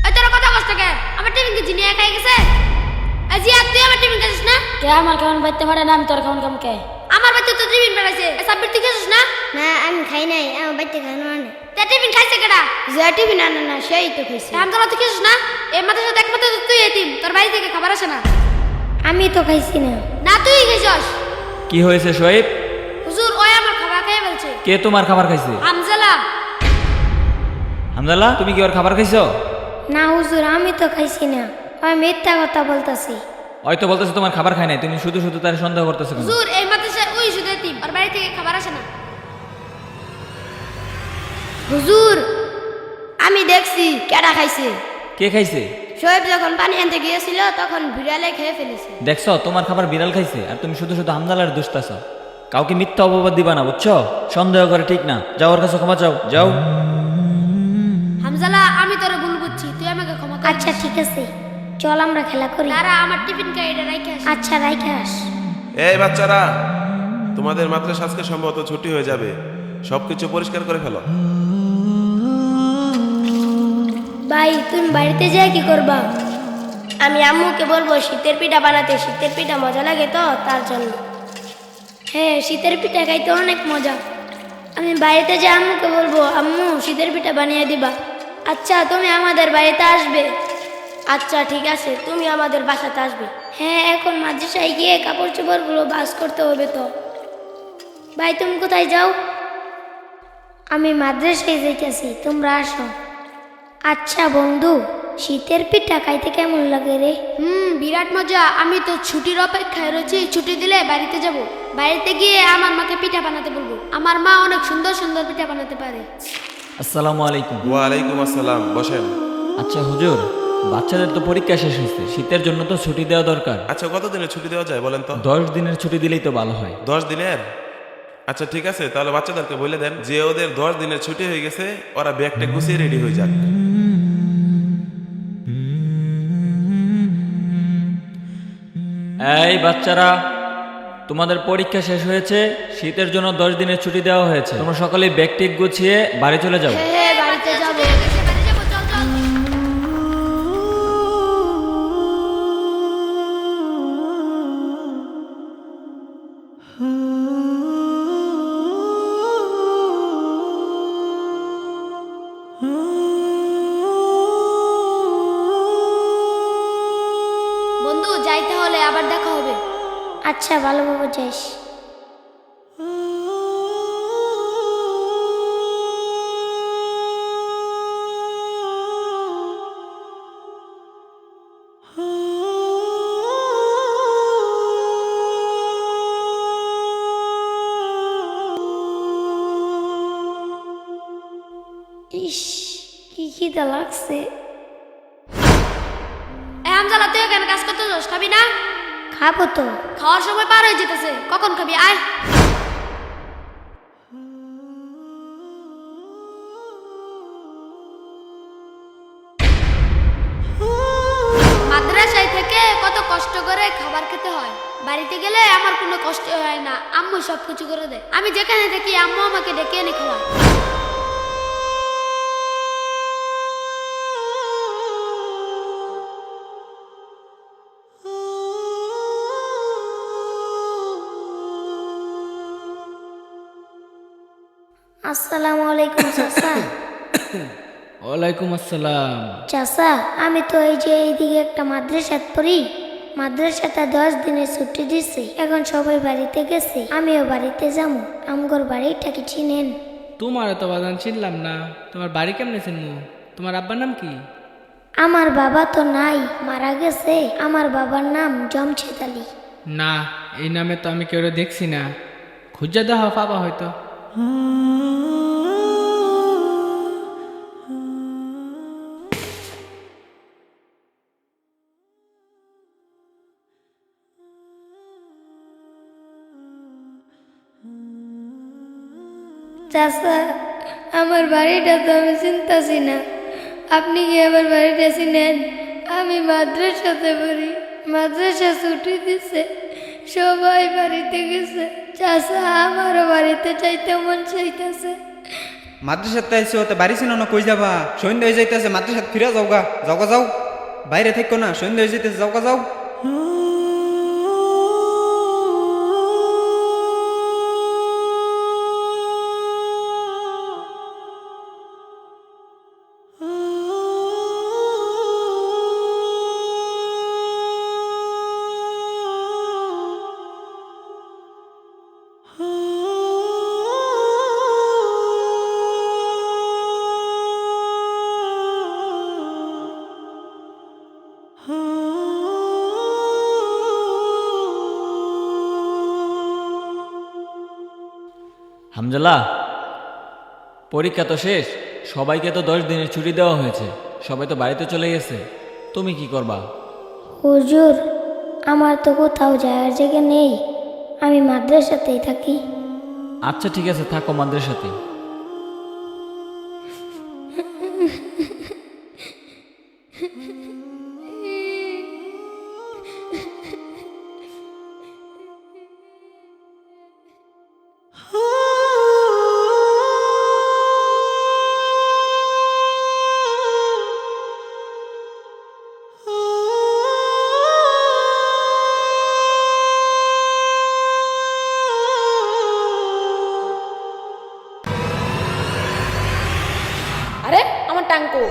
এই তোর কথা কষ্ট কে আমার টিফিন কি জিনিয়া খাই গেছে আজি আর তুই আমার টিফিন খাইছিস না কে আমার খাওয়ান বাইতে পারে না আমি তোর খাওয়ান কাম কে আমার বাচ্চা তো টিফিন বানাইছে সাব্বির তুই খাইছিস না না আমি খাই নাই আমার বাড়িতে খানো আনে তে টিফিন খাইছে কেডা যে টিফিন আনে না সেই তো খাইছে হামজালা তুই খাইছিস না এই মাথার সাথে একমাত্র তুই এতিম তোর বাড়ি থেকে খাবার আসে না আমি তো খাইছি না না তুই খাইছস কি হয়েছে শোয়েব? হুজুর ওই আমার খাবার খেয়ে বলছে কে তোমার খাবার খাইছে? হামজালা হামদাল্লাহ, তুমি কি ওর খাবার খাইছো? না হুজুর আমি তো খাইছি না আমি মিথ্যা কথা বলতাছি হয়তো বলতেছে তোমার খাবার খায় নাই, তুমি শুধু শুধু তার সন্দেহ করতেছো কেন? হুজুর এই মাদ্রাসায় ওই শুধু এতিম ওর বাড়ি থেকে খাবার আসে না হুজুর আমি দেখছি কেডা খাইছে কে খাইছে? শোয়েব যখন পানি আনতে গিয়েছিল তখন বিড়ালে খেয়ে ফেলেছে দেখছো তোমার খাবার বিড়াল খাইছে আর তুমি শুধু শুধু হামদালার দুষ্টাছ। কাউকে মিথ্যা অপবাদ দিবা না, বুঝছো? সন্দেহ করে ঠিক না। যাও ওর কাছে ক্ষমা চাও, যাও। হামজালা আমি তোরে ভুল বুঝছি তুই আমাকে ক্ষমা কর আচ্ছা ঠিক আছে চল আমরা খেলা করি তারা আমার টিফিন খাই এটা রাইখে আসি আচ্ছা রাইখে আস এই বাচ্চারা, তোমাদের মাদ্রাসা আজকে সম্ভবত ছুটি হয়ে যাবে, সবকিছু পরিষ্কার করে ফেলো। ভাই তুমি বাড়িতে যাই কি করবা আমি আম্মুকে বলবো শীতের পিঠা বানাতে শীতের পিঠা মজা লাগে তো তার জন্য হ্যাঁ শীতের পিঠা খাইতে অনেক মজা আমি বাড়িতে যাই আম্মুকে বলবো আম্মু শীতের পিঠা বানিয়ে দিবা আচ্ছা তুমি আমাদের বাড়িতে আসবে আচ্ছা ঠিক আছে তুমি আমাদের বাসাতে আসবে হ্যাঁ এখন মাদ্রাসায় গিয়ে কাপড় চোপড়গুলো বাস করতে হবে তো ভাই তুমি কোথায় যাও আমি মাদ্রাসায় যাইতেছি তোমরা আসো আচ্ছা বন্ধু শীতের পিঠা খাইতে কেমন লাগে রে বিরাট মজা আমি তো ছুটির অপেক্ষায় রয়েছি ছুটি দিলে বাড়িতে যাব বাড়িতে গিয়ে আমার মাকে পিঠা বানাতে বলবো আমার মা অনেক সুন্দর সুন্দর পিঠা বানাতে পারে আসসালামু আলাইকুম। ওয়ালাইকুম আসসালাম, বসেন। আচ্ছা হুজুর, বাচ্চাদের তো পরীক্ষা শেষ হয়েছে, শীতের জন্য তো ছুটি দেওয়া দরকার। আচ্ছা কতদিনের ছুটি দেওয়া যায় বলেন তো? 10 দিনের ছুটি দিলেই তো ভালো হয়। 10 দিনের? আচ্ছা ঠিক আছে, তাহলে বাচ্চাদেরকে বলে দেন যে ওদের 10 দিনের ছুটি হয়ে গেছে, ওরা ব্যাগটা গুছিয়ে রেডি হয়ে যাক। এই বাচ্চারা, তোমাদের পরীক্ষা শেষ হয়েছে, শীতের জন্য 10 দিনের ছুটি দেওয়া হয়েছে। তোমরা সকলে ব্যাগ টেক গুছিয়ে বাড়ি চলে যাও। হ্যাঁ বাড়িতে যাবো বাড়ি যাবো চল চল বন্ধু যাইতে হলে আবার দেখা হবে আচ্ছা ভালোভাবে যাইস ইস কি খিদা লাগছে হামজালা তুই এখানে কাজ করতে যাস খাবি না খাবো তো খাওয়ার সময় পার হয়ে যেতেছে কখন খাবি আয় মাদ্রাসায় থেকে কত কষ্ট করে খাবার খেতে হয় বাড়িতে গেলে আমার কোনো কষ্ট হয় না আম্মু সব কিছু করে দেয় আমি যেখানে থাকি আম্মু আমাকে ডেকে এনে খাওয়ায় আসসালামু আলাইকুম চাচা ওয়ালাইকুম আসসালাম। চাচা আমি তো এই যে এইদিকে একটা মাদ্রাসাত পড়ি মাদ্রাসাটা 10 দিনের ছুটি দিছে এখন সবাই বাড়িতে গেছে আমিও বাড়িতে যাবো আমগর বাড়িটা কি চিনেন তোমার তো বাজান চিনলাম না, তোমার বাড়ি কেমনে চিনবো? তোমার আব্বার নাম কি? আমার বাবা তো নাই মারা গেছে আমার বাবার নাম জমশেদ আলী না, এই নামে তো আমি কেউ দেখছি না, খুঁজে দেওয়া পাবা হয়তো। চাচা আমার বাড়িটা তো আমি চিনতাছি না আপনি কি আমার বাড়িটা চিনেন আমি মাদ্রাসাতে পড়ি মাদ্রাসা ছুটি দিছে সবাই বাড়িতে গেছে চাচা আমারও বাড়িতে যাইতে মন চাইতেছে মাদ্রাসাতে আইসো তো বাড়ি ছিল না কই যাবা সন্ধ্যা হয়ে যাইতেছে মাদ্রাসাত ফিরে যাওগা যাওগা যাও বাইরে থেকো না সন্ধ্যা হয়ে যাইতেছে যাওগা যাও হামজালা, পরীক্ষা তো শেষ, সবাইকে তো 10 দিনের ছুটি দেওয়া হয়েছে, সবাই তো বাড়িতে চলে গেছে, তুমি কি করবা? হুজুর আমার তো কোথাও যাওয়ার জায়গা নেই, আমি মাদ্রাসাতেই থাকি। আচ্ছা ঠিক আছে, থাকো মাদ্রাসাতে। আরে আমার টাঙ্কো।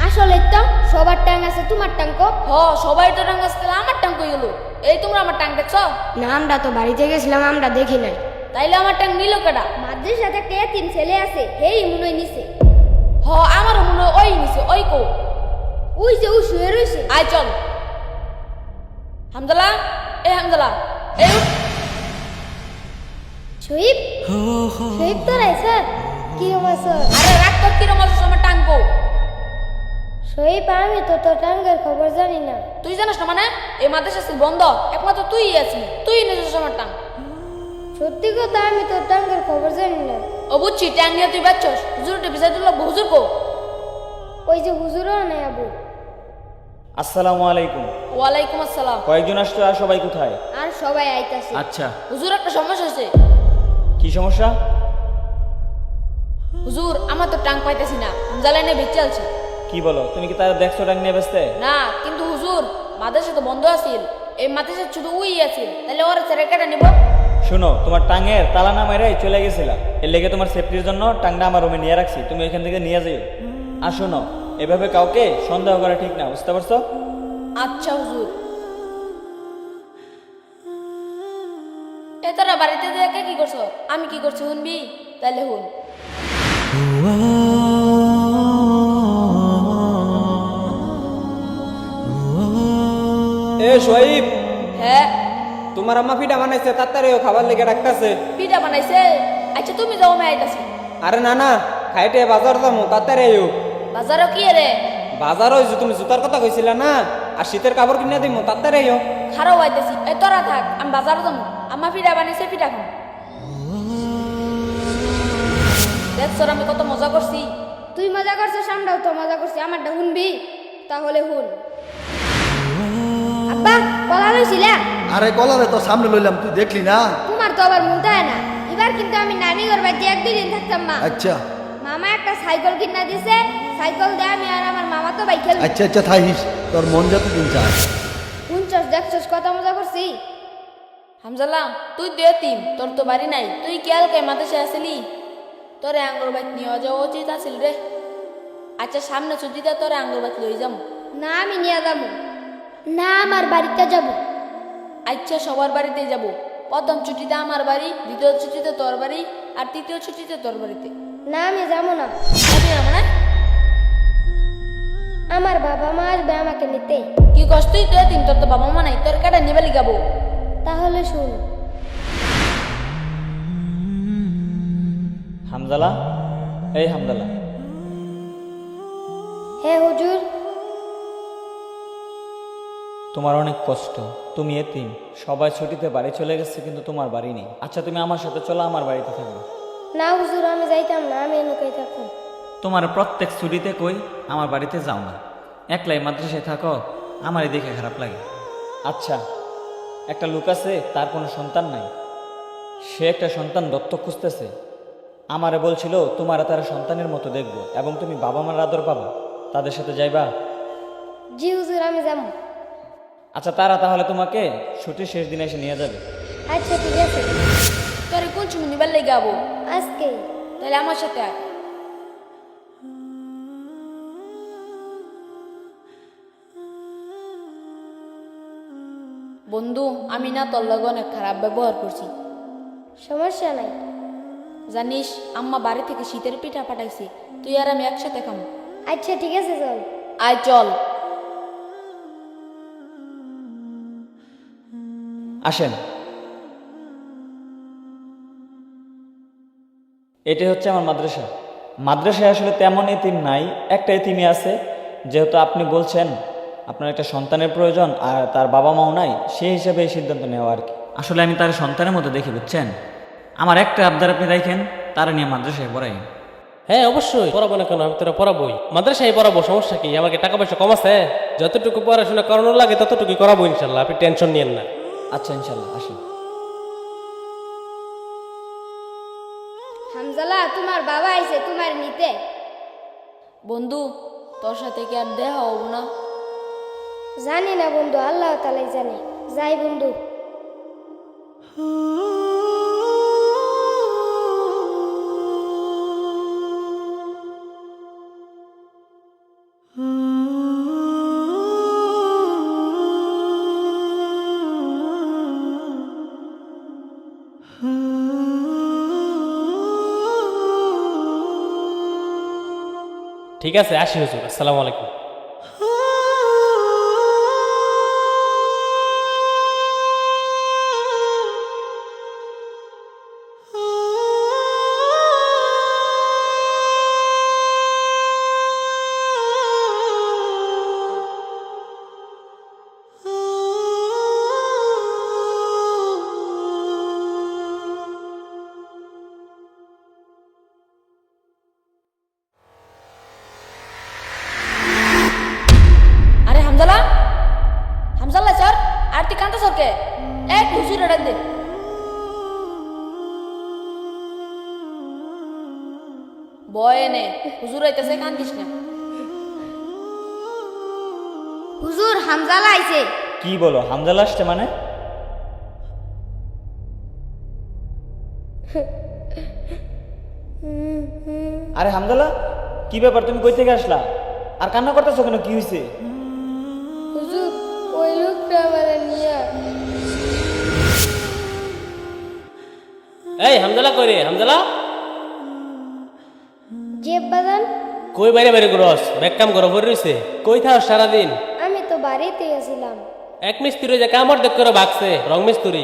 আসলে তো সবার ট্যাং আছে, তোমার ট্যাঙ্ক হ সবাই তো টাঙ্ক আছে, তাহলে আমার টাঙ্ক গেল। এই তোমরা আমার টাঙ্ক দেখছ? না, আমরা তো বাড়িতে গেছিলাম, আমরা দেখি নাই। তাইলে আমার টাঙ্ক নিল কেডা? মাদ্রাসাতে একটা এতিম ছেলে আছে, হেই মনে হয় নিছে। হ আমারও মনে হয় ওই নিছে। ওই কো? ওই যে ও শুয়ে রয়েছে। আয় চল। হামজালা, এ হামজালা, এই উঠ। শহীদ শহীদ তো রাই স্যার, কি অবস্থা? আরে রাগ তোর কিরম আছিস? আমার টাঙ্কো। শহীদ আমি তো তোর ট্যাঙ্কের খবর জানি না। তুই জানিস না মানে? এই মাদ্রাসা ছিল বন্ধ, একমাত্র তুই আছিস, তুই নিয়েছিস আমার টাঙ্ক। সত্যি কথা, আমি তোর ট্যাঙ্কের খবর জানি না। ও বুঝছি, ট্যাঙ্ক নিয়ে তুই বাচ্চস। হুজুরটা বিষয় দিল, হুজুর কো? ওই যে হুজুরও নাই আবু। আসসালামু আলাইকুম। ওয়ালাইকুম আসসালাম। কয়েকজন আসছো, আর সবাই কোথায়? আর সবাই আইতাছে। আচ্ছা, হুজুর একটা সমস্যা হয়েছে। কি সমস্যা? হুজুর আমার তো টাঙ্ক পাইতেছি না, হামজালা নিয়ে বেঁচে আছে। কি বলো, তুমি কি তারা দেখছো টাং নিয়ে ব্যস্তে? না কিন্তু হুজুর মাদ্রাসা তো বন্ধ আছিল, এই মাদ্রাসা শুধু উই আছিল, তাহলে ওরা ছেড়ে কেটে নিব। শোনো, তোমার টাঙের তালা না মাইরাই চলে গেছিলা, এর লেগে তোমার সেফটির জন্য টাংটা আমার রুমে নিয়ে রাখছি, তুমি এখান থেকে নিয়ে যাও। আর শোনো, এভাবে কাউকে সন্দেহ করা ঠিক না, বুঝতে পারছো? আচ্ছা হুজুর। এ তোরা বাড়িতে দেখে কি করছো? আমি কি করছি শুনবি? তাহলে হুন। এ সোহাইব, হ্যাঁ তোমার আম্মা পিঠা বানাইছে, তাড়াতাড়ি খাবার লেগে রাখতেছে। পিঠা বানাইছে? আচ্ছা তুমি যাও, আমি আইতাছি। আরে না না, খাইটে বাজার যাবো, তাড়াতাড়ি আইও। বাজারও কি রে? বাজার হয়েছে, তুমি জুতার কথা কইছিলা না, আর শীতের কাপড় কিনে দিব, তাড়াতাড়ি আইও। খারাপ আইতাছি। এই তোরা থাক, আমি বাজারও যাবো। আমার পিঠা বানাইছে, পিঠা খাম। দেখ সর আমি কত মজা করছি। তুই মজা করছিস, আমরাও তো মজা করছি। আমারটা শুনবি? তাহলে শুন। আব্বা কলা লইছিলা? আরে কলারে তো সামনে লইলাম, তুই দেখলি না? তোমার তো আবার মন থাকে না। এবার কিন্তু আমি নানি ঘর বাড়িতে 1-2 দিন থাকতাম। মা আচ্ছা মামা একটা সাইকেল কিনা দিছে, সাইকেল দিয়ে আমি আর আমার মামা তো বাইক খেলবো। আচ্ছা আচ্ছা থাইস, তোর মন যত দিন চায়। শুনছস দেখছস কত মজা করছি। হামজালা তুই দে তিন, তোর তো বাড়ি নাই, তুই কেয়াল কে মাদ্রাসা আসলি? তোর আঙ্গুর বাইক নিয়ে যাওয়া উচিত আছিল রে। আচ্ছা সামনে ছুটিতে তোর আঙ্গুর বাইক লই যাম। না আমি নিয়ে যাবো না, আমার বাড়িতে যাব। আচ্ছা সবার বাড়িতে যাব। প্রথম ছুটিতে আমার বাড়ি, দ্বিতীয় ছুটিতে তোর বাড়ি, আর তৃতীয় ছুটিতে তোর বাড়িতে। না আমি যাবো না। যাবি না মানে? আমার বাবা মা আসবে আমাকে নিতে। কি কষ্টই তুই তিন, তোর তো বাবা মা নাই, তোর কাটা নিবালি গাবো। তাহলে শুন। হামজালা, এই হামজালা। হে হুজুর। তোমার অনেক কষ্ট, তুমি এতিম, সবাই ছুটিতে বাড়ি চলে গেছে কিন্তু তোমার বাড়ি নেই। আচ্ছা তুমি আমার সাথে চলো, আমার বাড়িতে থাকবে। না হুজুর আমি যাইতাম না, আমি এনুকাই থাকতাম। তোমার প্রত্যেক ছুটিতে কই আমার বাড়িতে যাও না, একলাই মাদ্রাসায় থাকো, আমারই দেখে খারাপ লাগে। আচ্ছা একটা লোক আছে, তার কোনো সন্তান নাই, সে একটা সন্তান দত্তক খুঁজতেছে, আমারে বলছিল তোমার তারা সন্তানের মতো দেখবো এবং তুমি বাবা মার আদর পাবা, তাদের সাথে যাইবা? জি হুজুর, আমি যাবো। আচ্ছা তারা তাহলে তোমাকে ছুটির শেষ দিনে এসে নিয়ে যাবে। আচ্ছা ঠিক আছে, তোরে কোন সময় নিবার লেগে যাবো? আজকে। তাহলে আমার সাথে আয়। বন্ধু, আমি না তোর লগে অনেক খারাপ ব্যবহার করছি। সমস্যা নাই। জানিস আম্মা বাড়ি থেকে শীতের পিঠা পাঠাইছে, তুই আর আমি একসাথে খাবো। আচ্ছা ঠিক আছে, চল। আয় চল। আসেন। এটি হচ্ছে আমার মাদ্রাসা। মাদ্রাসায় আসলে তেমন এতিম নাই, একটা এতিমই আছে। যেহেতু আপনি বলছেন আপনার একটা সন্তানের প্রয়োজন আর তার বাবা মাও নাই, সেই হিসাবে এই সিদ্ধান্ত নেওয়া আর কি। আসলে আমি তার সন্তানের মতো দেখি, বুঝছেন? আমার একটা আবদার আপনি রাখেন, তারা নিয়ে মাদ্রাসায় পড়াই। হ্যাঁ অবশ্যই পড়াবো না কেন, আমি তোরা পড়াবোই। মাদ্রাসায় পড়াবো, সমস্যা কি? আমাকে টাকা পয়সা কম আছে, যতটুকু পড়াশোনা করানোর লাগে ততটুকুই করাবো ইনশাল্লাহ, আপনি টেনশন নিয়েন না। আচ্ছা ইনশাল্লাহ, আসেন। হামজালা, তোমার বাবা আইছে তোমার নিতে। বন্ধু, তোর সাথে কি আর দেখা হবো না? জানি না বন্ধু, আল্লাহ তালাই জানে। যাই বন্ধু। ঠিক আছে, আসি হুজুর, আসসালামু আলাইকুম। আরে হামজালা, হামজালা স্যার, আর তুই কান্তা সরকে এক হুজুর ডাক দে। বয় নে, হুজুর আইতাছে, কান্দিস না। হুজুর, হামজালা আইছে। কি বলো, হামজালা আসছে মানে? আরে হামজালা, কি ব্যাপার, তুমি কই থেকে আসলা আর কান্না করতেছো কেন? কি হয়েছে? হুজুর, ওই লোকটা আমারে নিয়া। এই হামজালা কই রে? হামজালা জেব বাজান, কই বাইরে বাইরে করস? ব্যাগ কাম করো পড়ে রইছে, কই থাও সারাদিন? আমি তো বাড়িতে আছিলাম। এক মিস্ত্রি যে কামড় দেখ করে বাগছে, রং মিস্ত্রি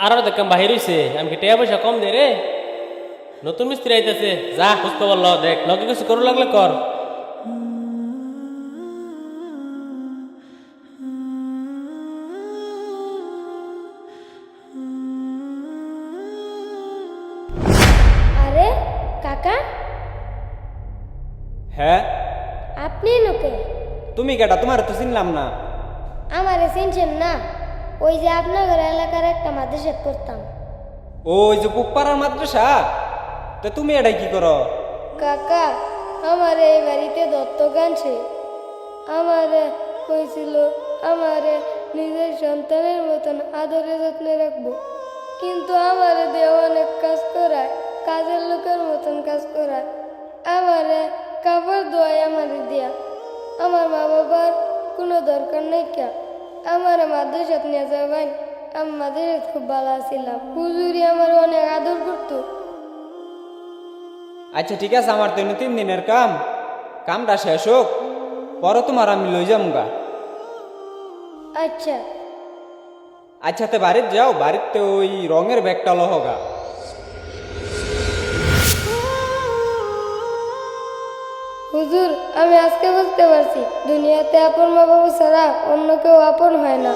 আর দেখ বাহির হইছে। আমি কি টাকা পয়সা কম দে রে? নতুন মিস্ত্রি আইতাছে, যা খোঁজ খবর ল, দেখ লগে কিছু করু লাগলে কর। আরে কাকা, হ্যাঁ আপনি লোকে? তুমি কেটা? তোমার তো চিনলাম না। আমারে চিনছেন না? ওই যে আপনাদের এলাকার একটা মাদ্রাসা করতাম। ওই যে পুপাড়ার মাদ্রাসা, তো তুমি এটাই কি করো? কাকা, আমার এই বাড়িতে দত্তক আনছে। আমারে কইছিল আমারে নিজের সন্তানের মতন আদরে যত্নে রাখবো, কিন্তু আমারে দিয়ে অনেক কাজ করায়, কাজের লোকের মতন কাজ করায়। আমারে কাপড় ধোয়ায় আমারে দিয়া। আমার মা বাবার কোনো দরকার নেই কে আমার মাদ্রাসাত নিয়ে যাবেন। আমি মাদ্রাসাত খুব ভালো ছিলাম, হুজুরি আমার অনেক আদর করতো। আচ্ছা ঠিক আছে, আমার তো 3 দিনের কামটা শেষ হোক, পরে তোমার আমি লই যাম গা। আচ্ছা আচ্ছা তে বাড়িতে যাও, বাড়িতে ওই রঙের ব্যাগটা লহগা। হুজুর, আমি আজকে বুঝতে পারছি দুনিয়াতে আপন মা বাবা ছাড়া অন্য কেউ আপন হয় না।